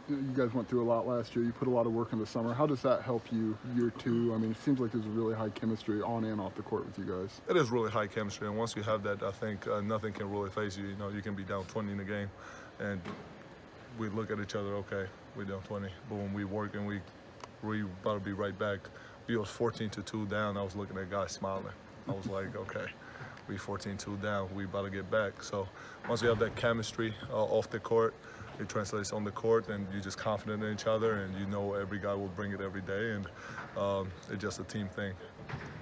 You guys went through a lot last year. You put a lot of work in the summer. How does that help you year two? I mean, it seems like there's a really high chemistry on and off the court with you guys. It is really high chemistry, and once you have that, I think nothing can really phase you. You know, you can be down 20 in a game, and we look at each other. Okay, we're down 20, but when we work and we about to be right back. We was 14-2 down. I was looking at guys smiling. I was like, okay, we 14-2 down. We about to get back. So once you have that chemistry off the court, it translates on the court, and you're just confident in each other, and you know every guy will bring it every day, and it's just a team thing.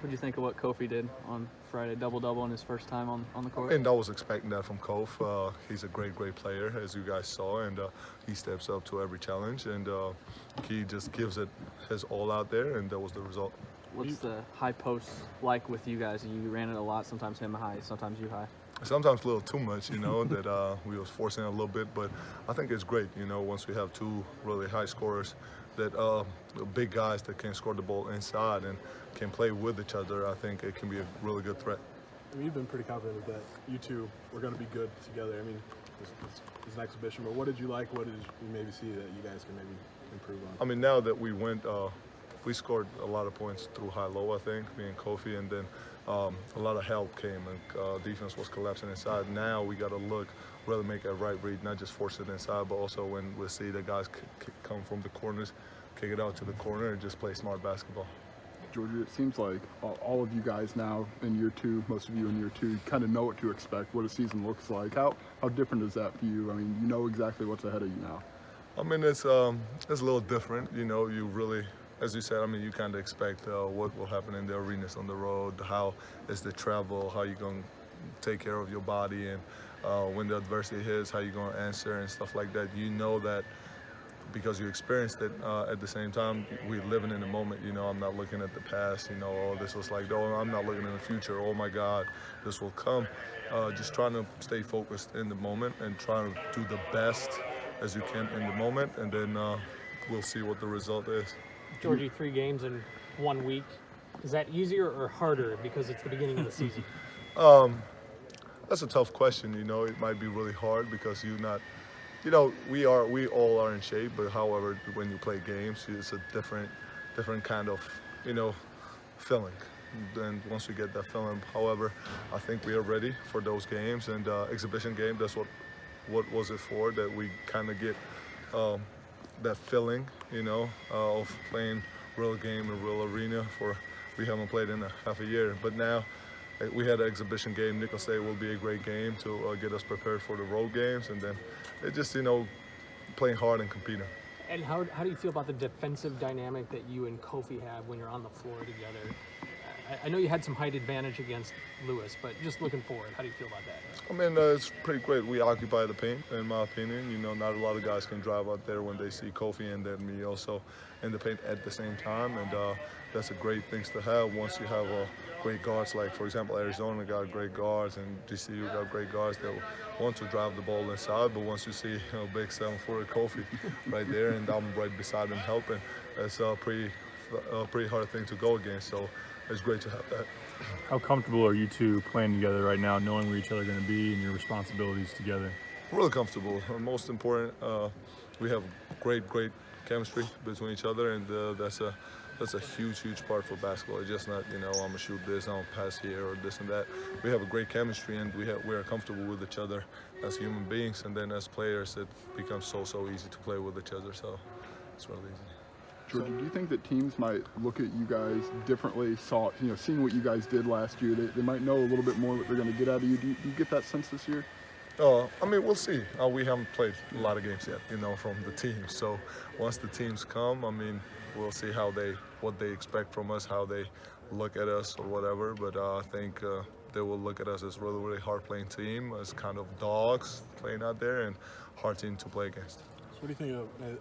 What do you think of what Kofi did on Friday? Double-double in his first time on the court? And I was expecting that from Kof. He's a great player, as you guys saw, and he steps up to every challenge, and he just gives it his all out there, and that was the result. What's the high post like with you guys? You ran it a lot, sometimes him high, sometimes you high. Sometimes a little too much, you know, that we was forcing a little bit, but I think it's great, you know, once we have two really high scorers, that big guys that can score the ball inside and can play with each other. I think it can be a really good threat. I mean, you've been pretty confident that you two were going to be good together. I mean, it's an exhibition, but what did you like? What did you maybe see that you guys can maybe improve on? I mean, now that we went, we scored a lot of points through high-low, I think, me and Kofi, and then a lot of help came, and defense was collapsing inside. Now we got to look, really make a right read, not just force it inside, but also when we see the guys come from the corners, kick it out to the corner and just play smart basketball. Giorgi, it seems like all of you guys now in year two, most of you in year two, kind of know what to expect, what a season looks like. How different is that for you? I mean, you know exactly what's ahead of you now. I mean, it's a little different. You know, you really, as you said, I mean, you kind of expect what will happen in the arenas on the road, how is the travel, how you're going to take care of your body, and when the adversity hits, how you're going to answer and stuff like that. You know that because you experienced it at the same time. We're living in the moment, you know. I'm not looking at the past, you know, oh, this was like, oh, I'm not looking in the future, oh my God, this will come. Just trying to stay focused in the moment and trying to do the best as you can in the moment, and then we'll see what the result is. Giorgi, 3 games in 1 week. Is that easier or harder because it's the beginning of the season? That's a tough question, you know. It might be really hard because you're not, you know, we all are in shape, but however, when you play games, it's a different kind of, you know, feeling. And once we get that feeling, however, I think we are ready for those games, and exhibition game, that's what was it for, that we kind of get that feeling, you know, of playing real game in real arena. We haven't played in a half a year, but now we had an exhibition game. Nicholls State will be a great game to get us prepared for the road games, and then it just, you know, playing hard and competing. And how do you feel about the defensive dynamic that you and Kofi have when you're on the floor together? I know you had some height advantage against Lewis, but just looking forward, how do you feel about that? I mean, it's pretty great. We occupy the paint, in my opinion. You know, not a lot of guys can drive out there when they see Kofi and then me also in the paint at the same time, and that's a great thing to have once you have great guards. Like, for example, Arizona got great guards, and GCU got great guards that want to drive the ball inside, but once you see, you know, big 7'4" Kofi right there, and I'm right beside him helping, that's a pretty hard thing to go against, so it's great to have that. How comfortable are you two playing together right now, knowing where each other are going to be and your responsibilities together? Really comfortable. Most important, we have great chemistry between each other, and that's a huge part for basketball. It's just not, you know, I'm gonna shoot this, I'm gonna pass here, or this and that. We have a great chemistry, and we are comfortable with each other as human beings, and then as players, it becomes so easy to play with each other. So it's really easy. Giorgi, do you think that teams might look at you guys differently, seeing what you guys did last year, they might know a little bit more what they're going to get out of you? Do you get that sense this year? I mean, we'll see. We haven't played a lot of games yet, you know, from the teams. So once the teams come, I mean, we'll see what they expect from us, how they look at us or whatever. But I think they will look at us as really hard playing team, as kind of dogs playing out there, and hard team to play against. So what do you think of